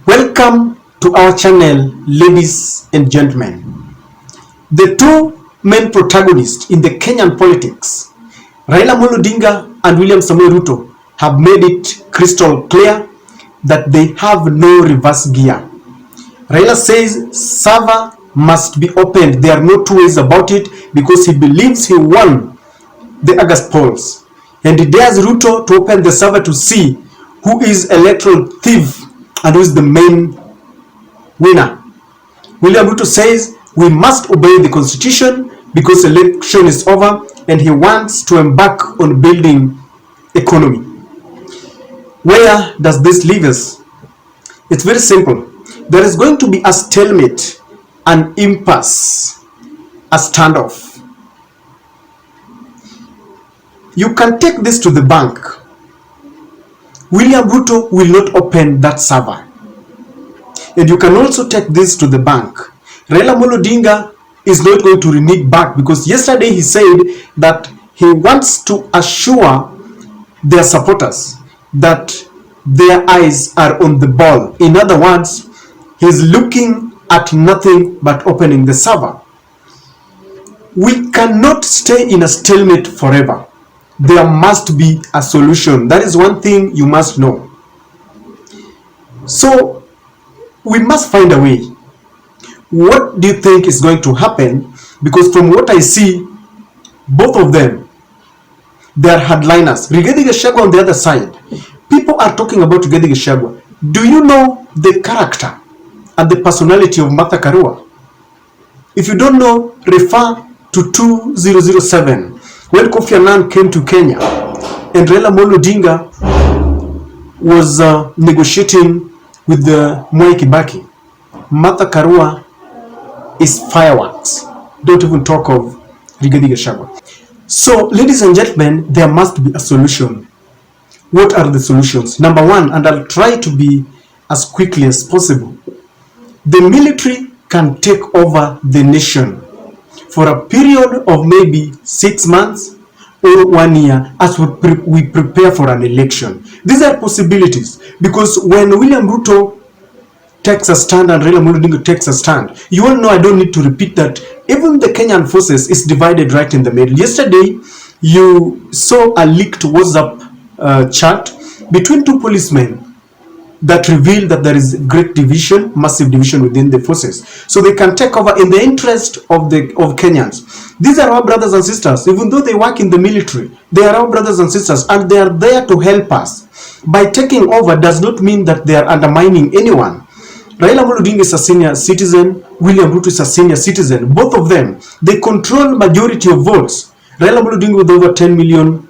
Welcome to our channel, ladies and gentlemen. The two main protagonists in the Kenyan politics, Raila Odinga and William Samoei Ruto, have made it crystal clear that they have no reverse gear. Raila says server must be opened. There are no two ways about it because he believes he won the August polls. And he dares Ruto to open the server to see who is electoral thief and who is the main winner. William Ruto says we must obey the constitution because election is over and he wants to embark on building economy. Where does this leave us? It's very simple. There is going to be a stalemate, an impasse, a standoff. You can take this to the bank. William Ruto will not open that server. And you can also take this to the bank. Raila Odinga is not going to renege back because yesterday he said that he wants to assure their supporters that their eyes are on the ball. In other words, he's looking at nothing but opening the server. We cannot stay in a stalemate forever. There must be a solution. That is one thing you must know. So we must find a way. What do you think is going to happen? Because from what I see, both of them, they are hardliners. Rigathi Gachagua on the other side, people are talking about Rigathi Gachagua. Do you know the character and the personality of Martha Karua? If you don't know, refer to 2007 when Kofi Annan came to Kenya and Raila Odinga was negotiating with the Mwai Kibaki. Martha Karua is fireworks. Don't even talk of Rigathi Gachagua. So, ladies and gentlemen, there must be a solution. What are the solutions? Number one, and I'll try to be as quickly as possible. The military can take over the nation for a period of maybe 6 months or 1 year as we prepare for an election. These are possibilities because when William Ruto takes a stand and Raila Odinga takes a stand, you all know I don't need to repeat that even the Kenyan forces is divided right in the middle. Yesterday, you saw a leaked WhatsApp chat between two policemen that revealed that there is great division, massive division within the forces. So they can take over in the interest of Kenyans. These are our brothers and sisters. Even though they work in the military, they are our brothers and sisters and they are there to help us. By taking over does not mean that they are undermining anyone. Raila Odinga is a senior citizen, William Ruto is a senior citizen. Both of them, they control majority of votes. Raila Odinga with over 10 million,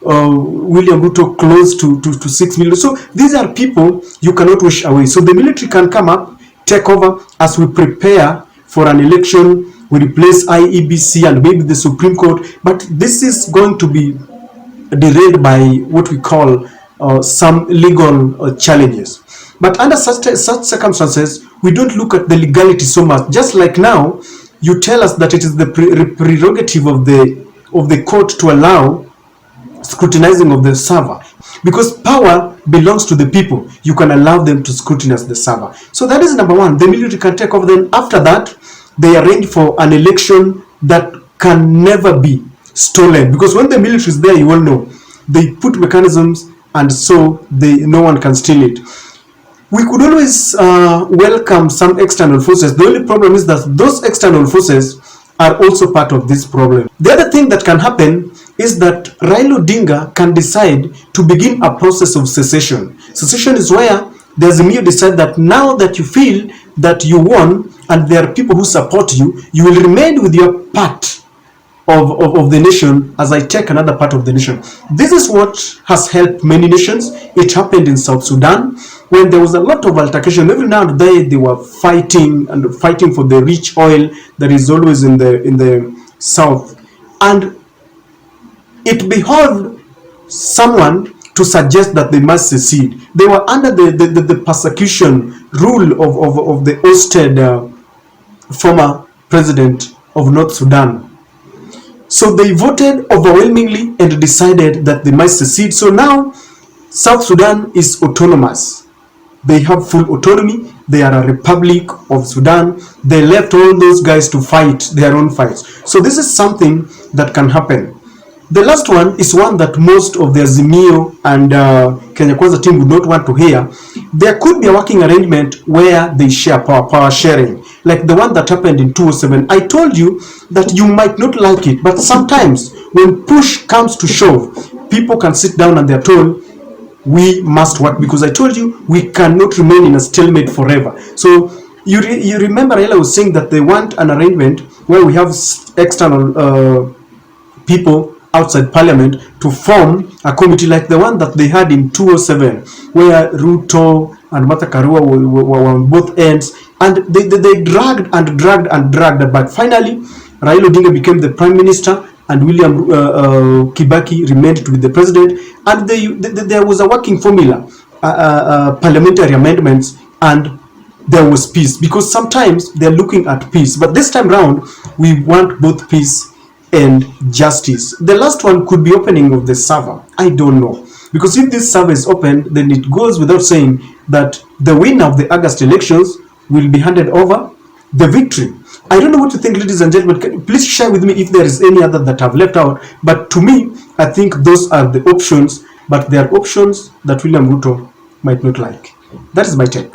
William Ruto close to 6 million. So these are people you cannot wish away. So the military can come up, take over as we prepare for an election. We replace IEBC and maybe the Supreme Court. But this is going to be derailed by what we call some legal challenges. But under such circumstances, we don't look at the legality so much. Just like now, you tell us that it is the prerogative of the court to allow scrutinizing of the server. Because power belongs to the people, you can allow them to scrutinize the server. So that is number one. The military can take over. Then after that, they arrange for an election that can never be stolen. Because when the military is there, you all know, they put mechanisms and so no one can steal it. We could always welcome some external forces. The only problem is that those external forces are also part of this problem. The other thing that can happen is that Raila Odinga can decide to begin a process of secession. Secession is where the Azimio decide that now that you feel that you won and there are people who support you, you will remain with your part of the nation as I take another part of the nation. This is what has helped many nations. It happened in South Sudan when there was a lot of altercation. Every now and then they were fighting for the rich oil that is always in the south. And it behoved someone to suggest that they must secede. They were under the persecution rule of the ousted former president of North Sudan. So they voted overwhelmingly and decided that they must secede. So now South Sudan is autonomous. they have full autonomy. They are a republic of Sudan. They left all those guys to fight their own fights. So this is something that can happen. The last one is one that most of the Azimio and Kenya Kwanza team would not want to hear. There could be a working arrangement where they share power sharing, like the one that happened in 2007. I told you that you might not like it, but sometimes when push comes to shove, people can sit down and they're told, we must work, because I told you we cannot remain in a stalemate forever. So you remember Raila was saying that they want an arrangement where we have external people outside parliament to form a committee like the one that they had in 2007, where Ruto and Martha Karua were on both ends, and they dragged and dragged and dragged, but finally Raila Odinga became the prime minister and William Kibaki remained to be the president, and there was a working formula, parliamentary amendments, and there was peace, because sometimes they're looking at peace, but this time round we want both peace and justice. The last one could be opening of the server. I don't know, because if this server is open, then it goes without saying that the winner of the August elections will be handed over the victory. I don't know what you think, ladies and gentlemen. Please share with me if there is any other that I've left out, but to me I think those are the options, but they are options that William Ruto might not like. That is my take.